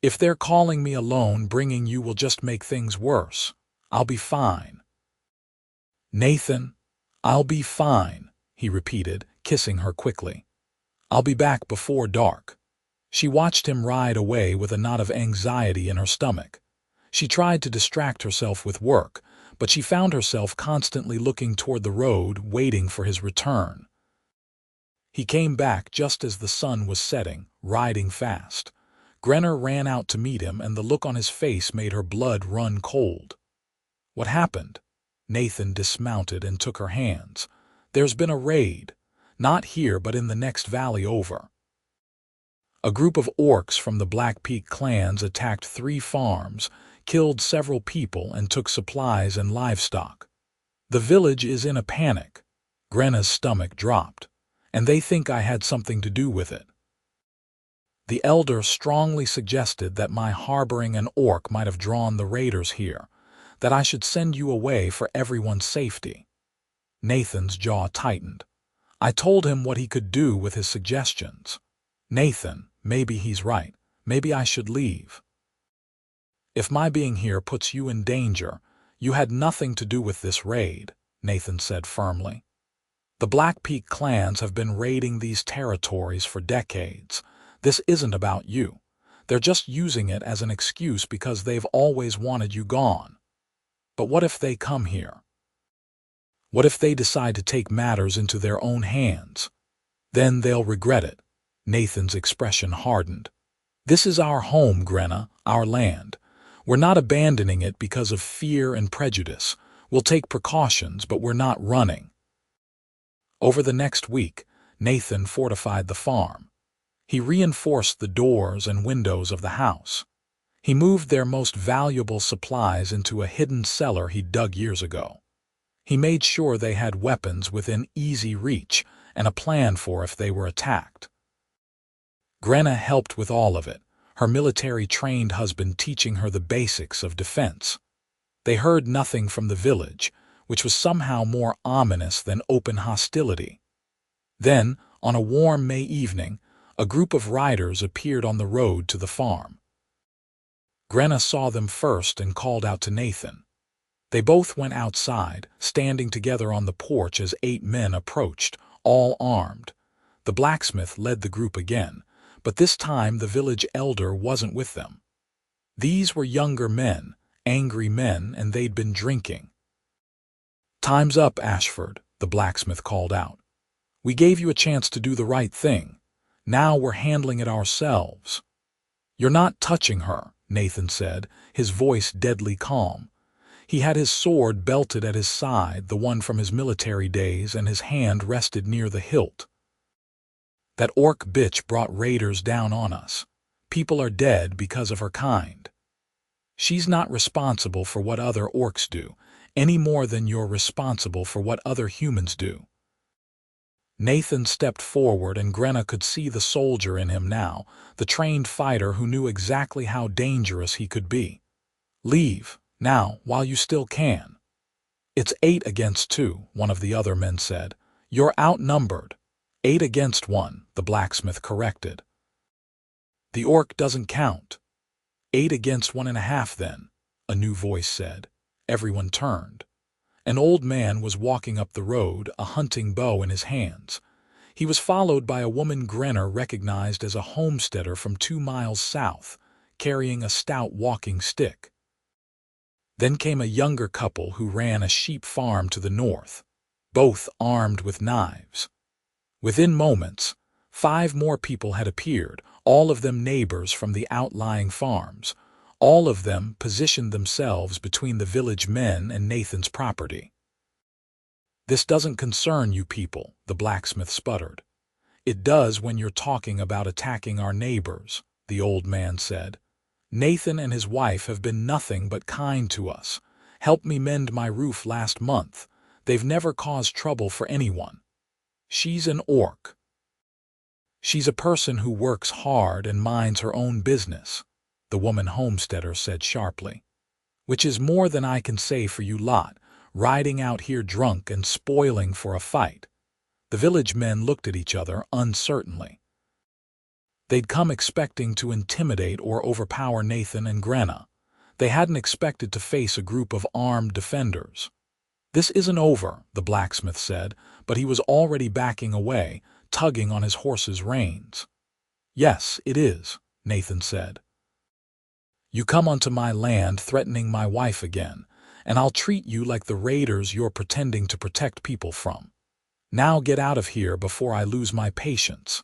"If they're calling me alone, bringing you will just make things worse. I'll be fine." "Nathan, I'll be fine," he repeated, kissing her quickly. "I'll be back before dark." She watched him ride away with a knot of anxiety in her stomach. She tried to distract herself with work, but she found herself constantly looking toward the road, waiting for his return. He came back just as the sun was setting, riding fast. Grenna ran out to meet him, and the look on his face made her blood run cold. "What happened?" Nathan dismounted and took her hands. "There's been a raid. Not here, but in the next valley over. A group of orcs from the Black Peak clans attacked 3 farms, killed several people, and took supplies and livestock. The village is in a panic." Grenna's stomach dropped. "And they think I had something to do with it." The elder strongly suggested that my harboring an orc might have drawn the raiders here, that I should send you away for everyone's safety. Nathan's jaw tightened. I told him what he could do with his suggestions. "Nathan, maybe he's right. Maybe I should leave." "If my being here puts you in danger, you had nothing to do with this raid," Nathan said firmly. "The Black Peak clans have been raiding these territories for decades. This isn't about you. They're just using it as an excuse because they've always wanted you gone. But what if they come here? What if they decide to take matters into their own hands? Then they'll regret it." Nathan's expression hardened. "This is our home, Grenna, our land. We're not abandoning it because of fear and prejudice. We'll take precautions, but we're not running." Over the next week, Nathan fortified the farm. He reinforced the doors and windows of the house. He moved their most valuable supplies into a hidden cellar he dug years ago. He made sure they had weapons within easy reach and a plan for if they were attacked. Grenna helped with all of it, her military-trained husband teaching her the basics of defense. They heard nothing from the village, which was somehow more ominous than open hostility. Then, on a warm May evening, a group of riders appeared on the road to the farm. Grenna saw them first and called out to Nathan. They both went outside, standing together on the porch as 8 men approached, all armed. The blacksmith led the group again, but this time the village elder wasn't with them. These were younger men, angry men, and they'd been drinking. "Time's up, Ashford," the blacksmith called out. "We gave you a chance to do the right thing. Now we're handling it ourselves." "You're not touching her," Nathan said, his voice deadly calm. He had his sword belted at his side, the one from his military days, and his hand rested near the hilt. "That orc bitch brought raiders down on us. People are dead because of her kind. She's not responsible for what other orcs do, any more than you're responsible for what other humans do." Nathan stepped forward, and Grenna could see the soldier in him now, the trained fighter who knew exactly how dangerous he could be. "Leave, now, while you still can." "It's 8 against 2, one of the other men said. "You're outnumbered." 8 against 1, the blacksmith corrected. "The orc doesn't count." 8 against 1.5 then, a new voice said. Everyone turned. An old man was walking up the road, a hunting bow in his hands. He was followed by a woman Grenna recognized as a homesteader from 2 miles south, carrying a stout walking stick. Then came a younger couple who ran a sheep farm to the north, both armed with knives. Within moments, 5 more people had appeared, all of them neighbors from the outlying farms. All of them positioned themselves between the village men and Nathan's property. "This doesn't concern you people," the blacksmith sputtered. "It does when you're talking about attacking our neighbors," the old man said. "Nathan and his wife have been nothing but kind to us. Helped me mend my roof last month. They've never caused trouble for anyone. She's an orc. She's a person who works hard and minds her own business," the woman homesteader said sharply. "Which is more than I can say for you lot, riding out here drunk and spoiling for a fight." The village men looked at each other uncertainly. They'd come expecting to intimidate or overpower Nathan and Grenna. They hadn't expected to face a group of armed defenders. "This isn't over," the blacksmith said, but he was already backing away, tugging on his horse's reins. "Yes, it is," Nathan said. "You come onto my land threatening my wife again, and I'll treat you like the raiders you're pretending to protect people from. Now get out of here before I lose my patience."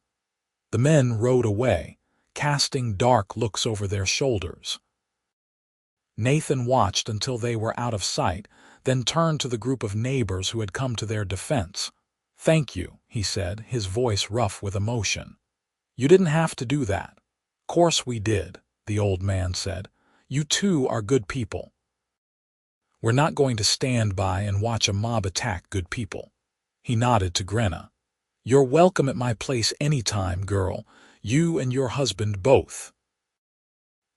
The men rode away, casting dark looks over their shoulders. Nathan watched until they were out of sight, then turned to the group of neighbors who had come to their defense. "Thank you," he said, his voice rough with emotion. "You didn't have to do that." "Course we did," the old man said. "You two are good people. We're not going to stand by and watch a mob attack good people." He nodded to Grenna. "You're welcome at my place any time, girl. You and your husband both."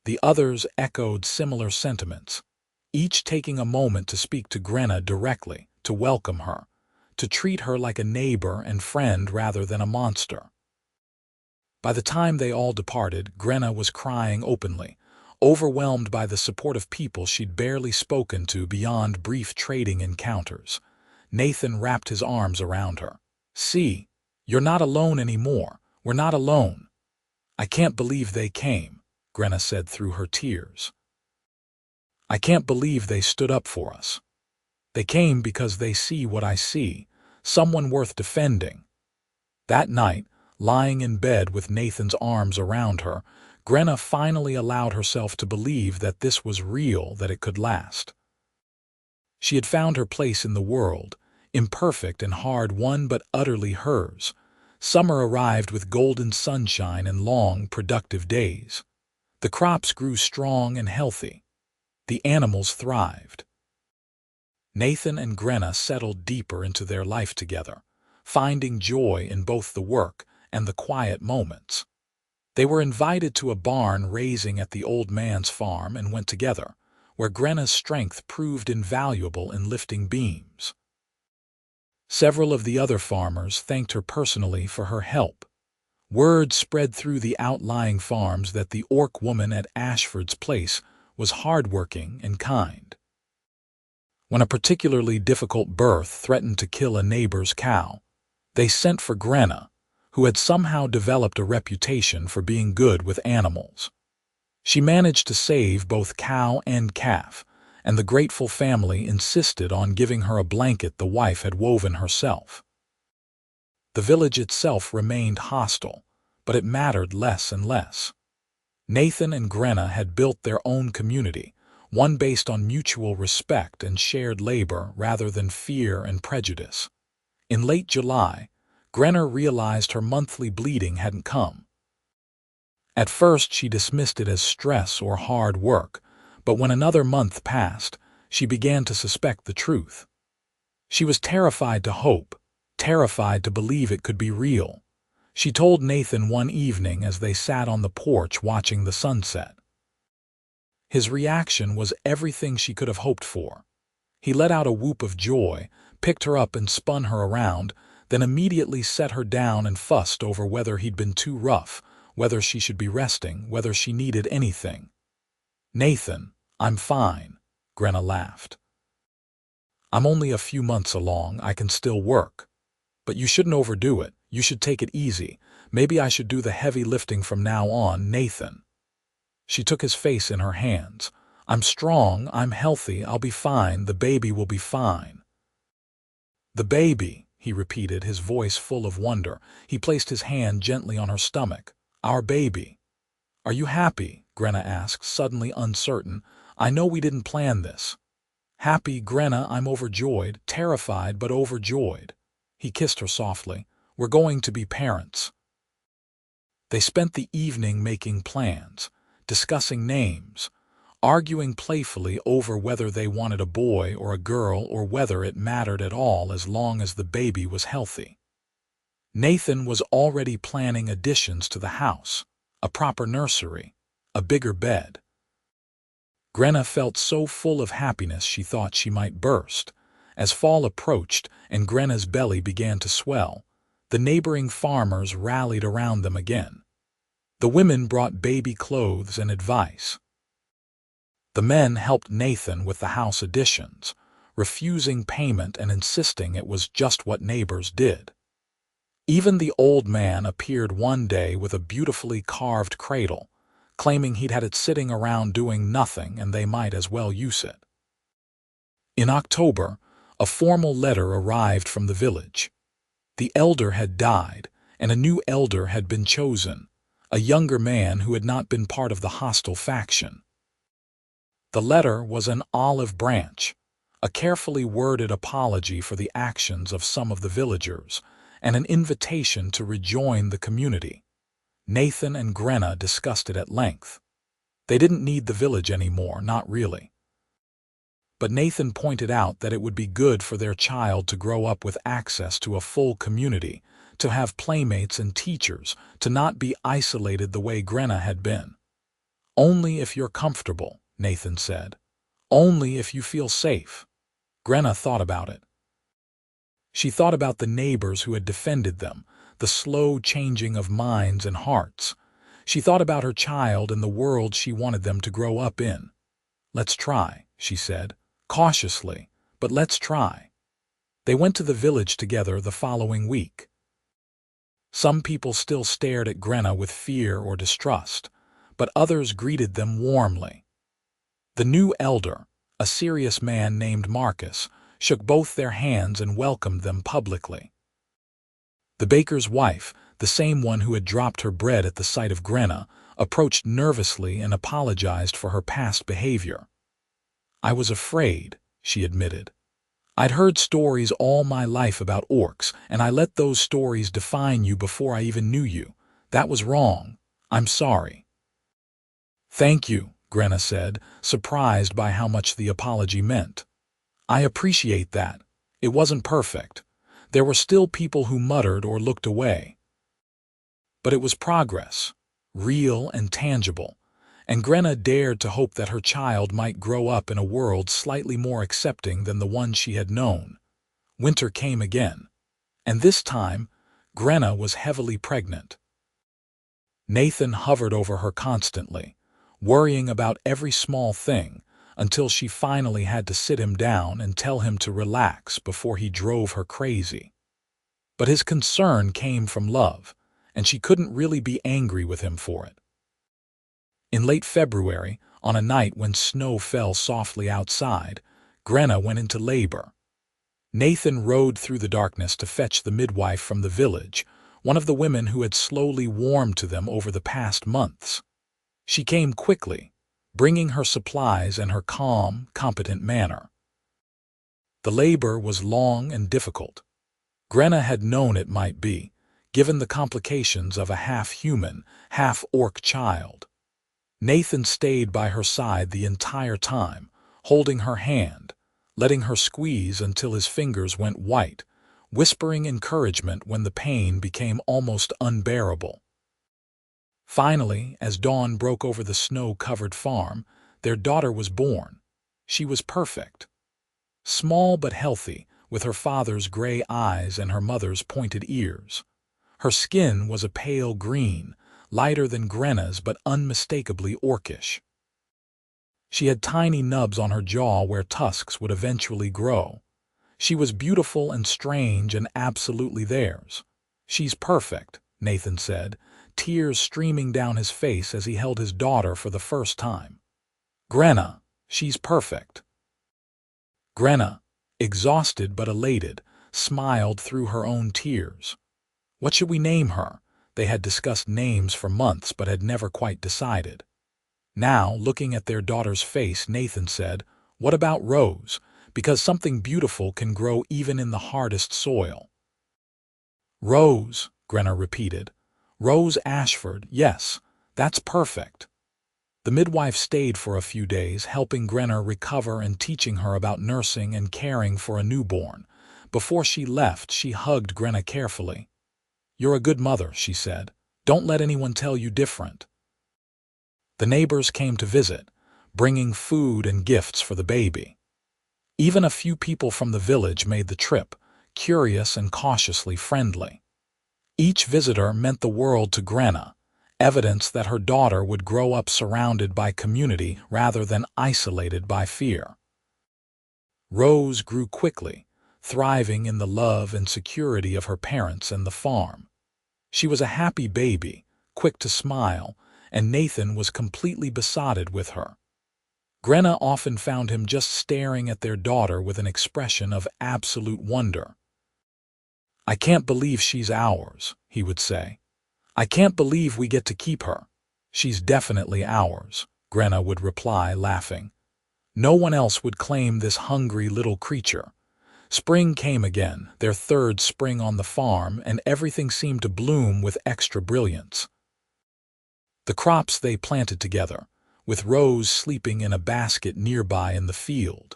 The others echoed similar sentiments, each taking a moment to speak to Grenna directly, to welcome her, to treat her like a neighbor and friend rather than a monster. By the time they all departed, Grenna was crying openly, overwhelmed by the support of people she'd barely spoken to beyond brief trading encounters. Nathan wrapped his arms around her. "See, you're not alone anymore. We're not alone." "I can't believe they came," Grenna said through her tears. "I can't believe they stood up for us. They came because they see what I see, someone worth defending." That night, lying in bed with Nathan's arms around her, Grenna finally allowed herself to believe that this was real, that it could last. She had found her place in the world, imperfect and hard-won but utterly hers. Summer arrived with golden sunshine and long, productive days. The crops grew strong and healthy. The animals thrived. Nathan and Grenna settled deeper into their life together, finding joy in both the work and the quiet moments. They were invited to a barn raising at the old man's farm and went together, where Grenna's strength proved invaluable in lifting beams. Several of the other farmers thanked her personally for her help. Word spread through the outlying farms that the orc woman at Ashford's place was hardworking and kind. When a particularly difficult birth threatened to kill a neighbor's cow, they sent for Grenna, who had somehow developed a reputation for being good with animals. She managed to save both cow and calf, and the grateful family insisted on giving her a blanket the wife had woven herself. The village itself remained hostile, but it mattered less and less. Nathan and Grenna had built their own community, one based on mutual respect and shared labor rather than fear and prejudice. In late July, Grenna realized her monthly bleeding hadn't come. At first she dismissed it as stress or hard work, but when another month passed, she began to suspect the truth. She was terrified to hope, terrified to believe it could be real. She told Nathan one evening as they sat on the porch watching the sunset. His reaction was everything she could have hoped for. He let out a whoop of joy, picked her up and spun her around, then immediately set her down and fussed over whether he'd been too rough, whether she should be resting, whether she needed anything. "Nathan, I'm fine," Grenna laughed. "I'm only a few months along, I can still work. But you shouldn't overdo it, you should take it easy. Maybe I should do the heavy lifting from now on, Nathan." She took his face in her hands. I'm strong, I'm healthy, I'll be fine, the baby will be fine." "The baby," he repeated, his voice full of wonder. He placed his hand gently on her stomach. "Our baby." "Are you happy?" Grenna asked, suddenly uncertain. "I know we didn't plan this." "Happy, Grenna, I'm overjoyed, terrified but overjoyed." He kissed her softly. "We're going to be parents." They spent the evening making plans, discussing names, arguing playfully over whether they wanted a boy or a girl or whether it mattered at all as long as the baby was healthy. Nathan was already planning additions to the house, a proper nursery, a bigger bed. Grenna felt so full of happiness she thought she might burst. As fall approached and Grenna's belly began to swell, the neighboring farmers rallied around them again. The women brought baby clothes and advice. The men helped Nathan with the house additions, refusing payment and insisting it was just what neighbors did. Even the old man appeared one day with a beautifully carved cradle, claiming he'd had it sitting around doing nothing and they might as well use it. In October, a formal letter arrived from the village. The elder had died, and a new elder had been chosen, a younger man who had not been part of the hostile faction. The letter was an olive branch, a carefully worded apology for the actions of some of the villagers, and an invitation to rejoin the community. Nathan and Grenna discussed it at length. They didn't need the village anymore, not really. But Nathan pointed out that it would be good for their child to grow up with access to a full community, to have playmates and teachers, to not be isolated the way Grenna had been. "Only if you're comfortable," Nathan said. "Only if you feel safe." Grenna thought about it. She thought about the neighbors who had defended them, the slow changing of minds and hearts. She thought about her child and the world she wanted them to grow up in. "Let's try," she said, cautiously, "but let's try." They went to the village together the following week. Some people still stared at Grenna with fear or distrust, but others greeted them warmly. The new elder, a serious man named Marcus, shook both their hands and welcomed them publicly. The baker's wife, the same one who had dropped her bread at the sight of Grenna, approached nervously and apologized for her past behavior. "I was afraid," she admitted. "I'd heard stories all my life about orcs, and I let those stories define you before I even knew you. That was wrong. I'm sorry." "Thank you," Grenna said, surprised by how much the apology meant. "I appreciate that. It wasn't perfect. There were still people who muttered or looked away. But it was progress, real and tangible, and Grenna dared to hope that her child might grow up in a world slightly more accepting than the one she had known. Winter came again, and this time, Grenna was heavily pregnant. Nathan hovered over her constantly, worrying about every small thing, until she finally had to sit him down and tell him to relax before he drove her crazy. But his concern came from love, and she couldn't really be angry with him for it. In late February, on a night when snow fell softly outside, Grenna went into labor. Nathan rode through the darkness to fetch the midwife from the village, one of the women who had slowly warmed to them over the past months. She came quickly, bringing her supplies and her calm, competent manner. The labor was long and difficult. Grenna had known it might be, given the complications of a half-human, half-orc child. Nathan stayed by her side the entire time, holding her hand, letting her squeeze until his fingers went white, whispering encouragement when the pain became almost unbearable. Finally, as dawn broke over the snow-covered farm, their daughter was born. She was perfect. Small but healthy, with her father's gray eyes and her mother's pointed ears. Her skin was a pale green, lighter than Grenna's but unmistakably orcish. She had tiny nubs on her jaw where tusks would eventually grow. She was beautiful and strange and absolutely theirs. "She's perfect," Nathan said, tears streaming down his face as he held his daughter for the first time. "Grenna," She's perfect. Grenna, exhausted but elated, smiled through her own tears. What should we name her? They had discussed names for months but had never quite decided. Now, looking at their daughter's face, Nathan said, "What about Rose? Because something beautiful can grow even in the hardest soil." "Rose," Grenna repeated. "Rose Ashford, yes, that's perfect." The midwife stayed for a few days, helping Grenna recover and teaching her about nursing and caring for a newborn. Before she left, she hugged Grenna carefully. "You're a good mother," she said. "Don't let anyone tell you different." The neighbors came to visit, bringing food and gifts for the baby. Even a few people from the village made the trip, curious and cautiously friendly. Each visitor meant the world to Grenna, evidence that her daughter would grow up surrounded by community rather than isolated by fear. Rose grew quickly, thriving in the love and security of her parents and the farm. She was a happy baby, quick to smile, and Nathan was completely besotted with her. Grenna often found him just staring at their daughter with an expression of absolute wonder. "I can't believe she's ours," he would say. "I can't believe we get to keep her." "She's definitely ours," Grenna would reply, laughing. No one else would claim this hungry little creature. Spring came again, their third spring on the farm, and everything seemed to bloom with extra brilliance. The crops they planted together, with Rose sleeping in a basket nearby in the field.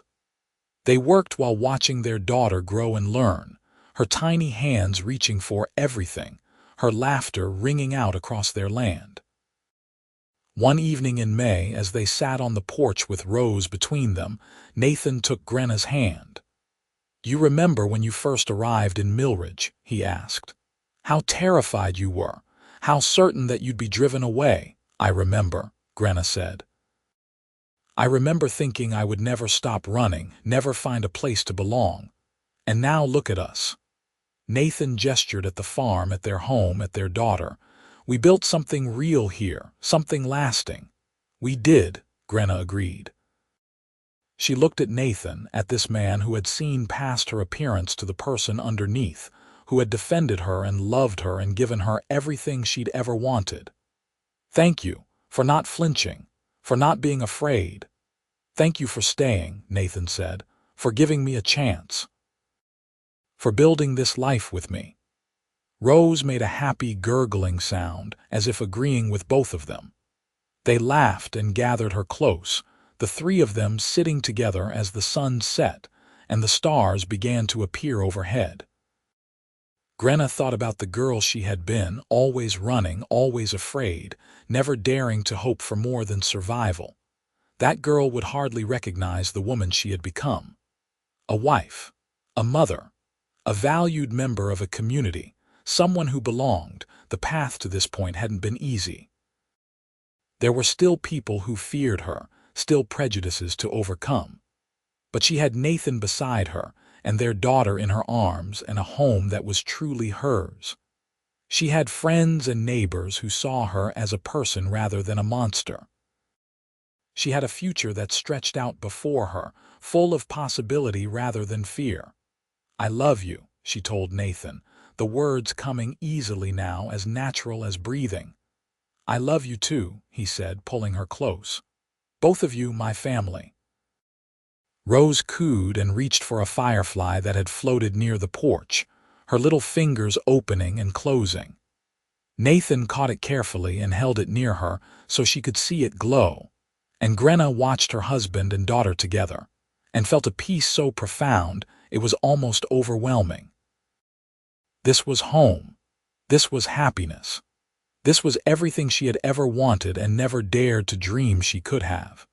They worked while watching their daughter grow and learn, her tiny hands reaching for everything, her laughter ringing out across their land. One evening in May, as they sat on the porch with Rose between them, Nathan took Grenna's hand. "You remember when you first arrived in Milridge?" he asked. "How terrified you were, how certain that you'd be driven away." "I remember," Grenna said. "I remember thinking I would never stop running, never find a place to belong. And now look at us." Nathan gestured at the farm, at their home, at their daughter. "We built something real here, something lasting." "We did," Grenna agreed. She looked at Nathan, at this man who had seen past her appearance to the person underneath, who had defended her and loved her and given her everything she'd ever wanted. "Thank you for not flinching, for not being afraid. Thank you for staying," Nathan said, "for giving me a chance, for building this life with me." Rose made a happy gurgling sound, as if agreeing with both of them. They laughed and gathered her close, the three of them sitting together as the sun set and the stars began to appear overhead. Grenna thought about the girl she had been, always running, always afraid, never daring to hope for more than survival. That girl would hardly recognize the woman she had become. A wife, a mother, a valued member of a community, someone who belonged. The path to this point hadn't been easy. There were still people who feared her, still prejudices to overcome. But she had Nathan beside her, and their daughter in her arms, and a home that was truly hers. She had friends and neighbors who saw her as a person rather than a monster. She had a future that stretched out before her, full of possibility rather than fear. "I love you," she told Nathan, the words coming easily now, as natural as breathing. "I love you too," he said, pulling her close. "Both of you, my family." Rose cooed and reached for a firefly that had floated near the porch, her little fingers opening and closing. Nathan caught it carefully and held it near her so she could see it glow, and Grenna watched her husband and daughter together, and felt a peace so profound it was almost overwhelming. This was home. This was happiness. This was everything she had ever wanted and never dared to dream she could have.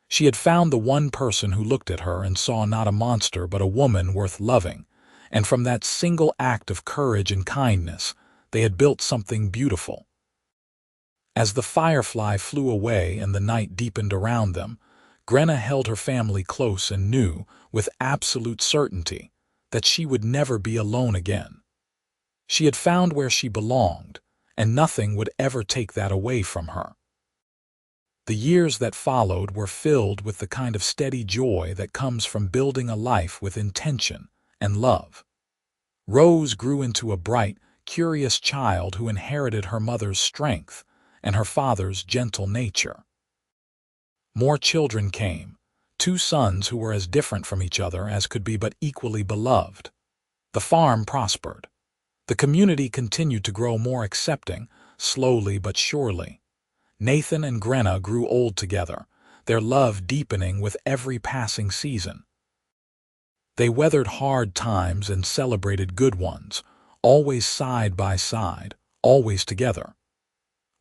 She had found the one person who looked at her and saw not a monster but a woman worth loving, and from that single act of courage and kindness, they had built something beautiful. As the firefly flew away and the night deepened around them, Grenna held her family close and knew, with absolute certainty, that she would never be alone again. She had found where she belonged, and nothing would ever take that away from her. The years that followed were filled with the kind of steady joy that comes from building a life with intention and love. Rose grew into a bright, curious child who inherited her mother's strength and her father's gentle nature. More children came, two sons who were as different from each other as could be but equally beloved. The farm prospered. The community continued to grow more accepting, slowly but surely. Nathan and Grenna grew old together, their love deepening with every passing season. They weathered hard times and celebrated good ones, always side by side, always together.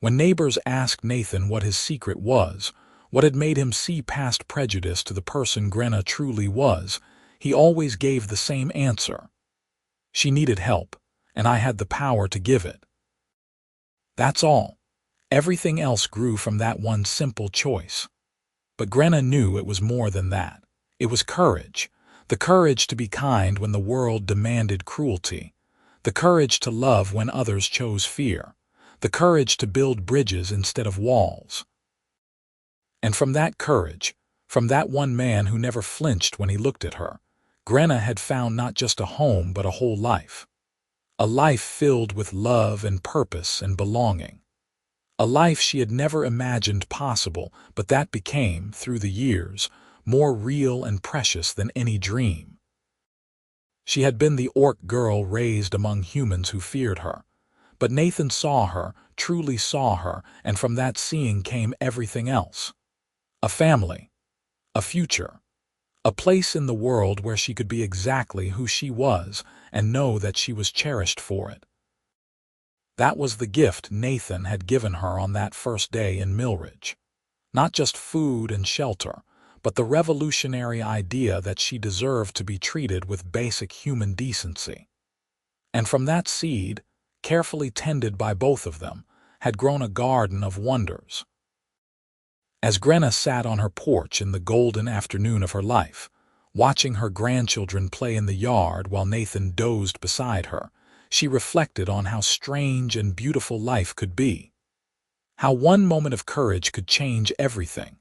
When neighbors asked Nathan what his secret was, what had made him see past prejudice to the person Grenna truly was, he always gave the same answer. She needed help, and I had the power to give it. That's all. Everything else grew from that one simple choice. But Grenna knew it was more than that. It was courage. The courage to be kind when the world demanded cruelty. The courage to love when others chose fear. The courage to build bridges instead of walls. And from that courage, from that one man who never flinched when he looked at her, Grenna had found not just a home but a whole life. A life filled with love and purpose and belonging. A life she had never imagined possible, but that became, through the years, more real and precious than any dream. She had been the orc girl raised among humans who feared her. But Nathan saw her, truly saw her, and from that seeing came everything else. A family. A future. A place in the world where she could be exactly who she was and know that she was cherished for it. That was the gift Nathan had given her on that first day in Millridge. Not just food and shelter, but the revolutionary idea that she deserved to be treated with basic human decency. And from that seed, carefully tended by both of them, had grown a garden of wonders. As Grenna sat on her porch in the golden afternoon of her life, watching her grandchildren play in the yard while Nathan dozed beside her, she reflected on how strange and beautiful life could be. How one moment of courage could change everything.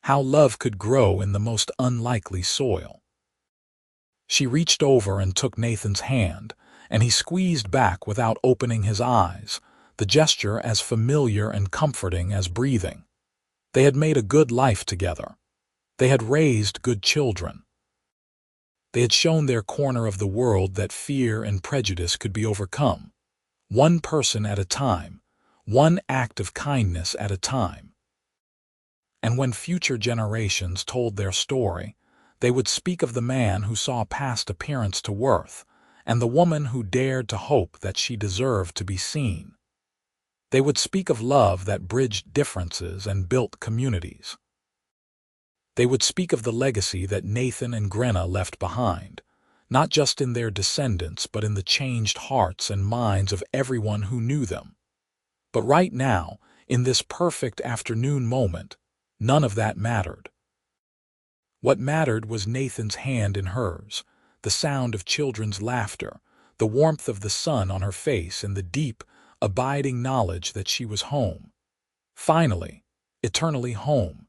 How love could grow in the most unlikely soil. She reached over and took Nathan's hand, and he squeezed back without opening his eyes, the gesture as familiar and comforting as breathing. They had made a good life together. They had raised good children. They had shown their corner of the world that fear and prejudice could be overcome, one person at a time, one act of kindness at a time. And when future generations told their story, they would speak of the man who saw past appearance to worth, and the woman who dared to hope that she deserved to be seen. They would speak of love that bridged differences and built communities. They would speak of the legacy that Nathan and Grenna left behind, not just in their descendants but in the changed hearts and minds of everyone who knew them. But right now, in this perfect afternoon moment, none of that mattered. What mattered was Nathan's hand in hers, the sound of children's laughter, the warmth of the sun on her face, and the deep, abiding knowledge that she was home. Finally, eternally home.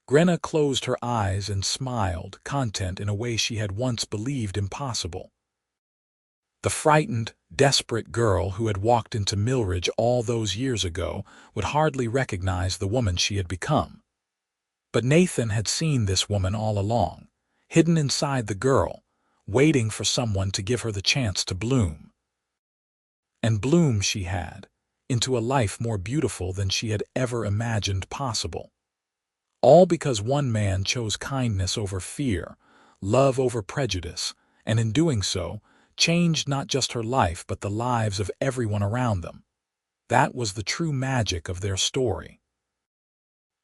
Grenna closed her eyes and smiled, content in a way she had once believed impossible. The frightened, desperate girl who had walked into Millridge all those years ago would hardly recognize the woman she had become. But Nathan had seen this woman all along, hidden inside the girl, waiting for someone to give her the chance to bloom. And bloom she had, into a life more beautiful than she had ever imagined possible. All because one man chose kindness over fear, love over prejudice, and in doing so, changed not just her life but the lives of everyone around them. That was the true magic of their story.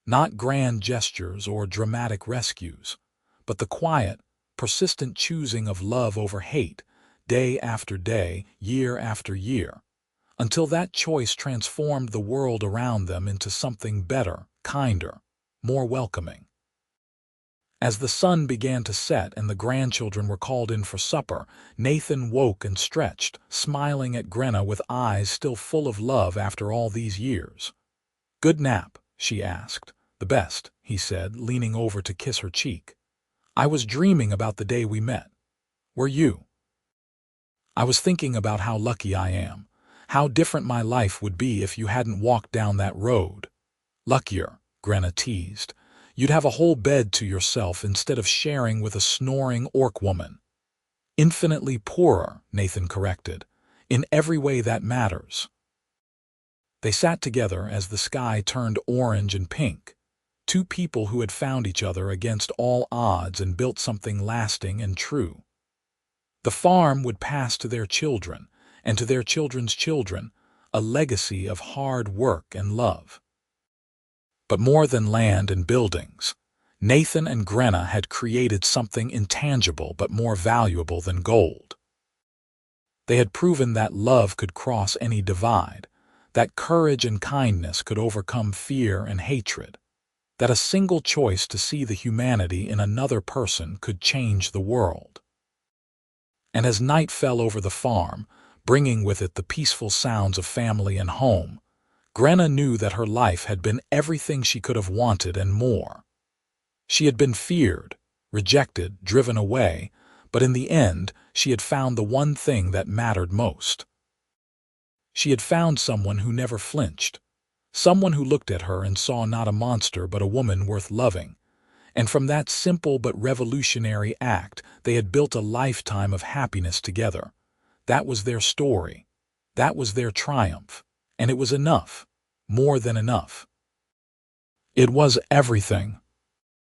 Not grand gestures or dramatic rescues, but the quiet, persistent choosing of love over hate, day after day, year after year, until that choice transformed the world around them into something better, kinder, more welcoming. As the sun began to set and the grandchildren were called in for supper, Nathan woke and stretched, smiling at Grenna with eyes still full of love after all these years. "Good nap?" she asked, "The best," he said, leaning over to kiss her cheek. "I was dreaming about the day we met. Were you? I was thinking about how lucky I am, how different my life would be if you hadn't walked down that road." "Luckier," Grenna teased. "You'd have a whole bed to yourself instead of sharing with a snoring orc woman." "Infinitely poorer," Nathan corrected. "In every way that matters." They sat together as the sky turned orange and pink. Two people who had found each other against all odds and built something lasting and true. The farm would pass to their children, and to their children's children, a legacy of hard work and love. But more than land and buildings, Nathan and Grenna had created something intangible but more valuable than gold. They had proven that love could cross any divide, that courage and kindness could overcome fear and hatred, that a single choice to see the humanity in another person could change the world. And as night fell over the farm, bringing with it the peaceful sounds of family and home, Grenna knew that her life had been everything she could have wanted and more. She had been feared, rejected, driven away, but in the end she had found the one thing that mattered most. She had found someone who never flinched, someone who looked at her and saw not a monster but a woman worth loving. And from that simple but revolutionary act, they had built a lifetime of happiness together. That was their story. That was their triumph. And it was enough. More than enough. It was everything.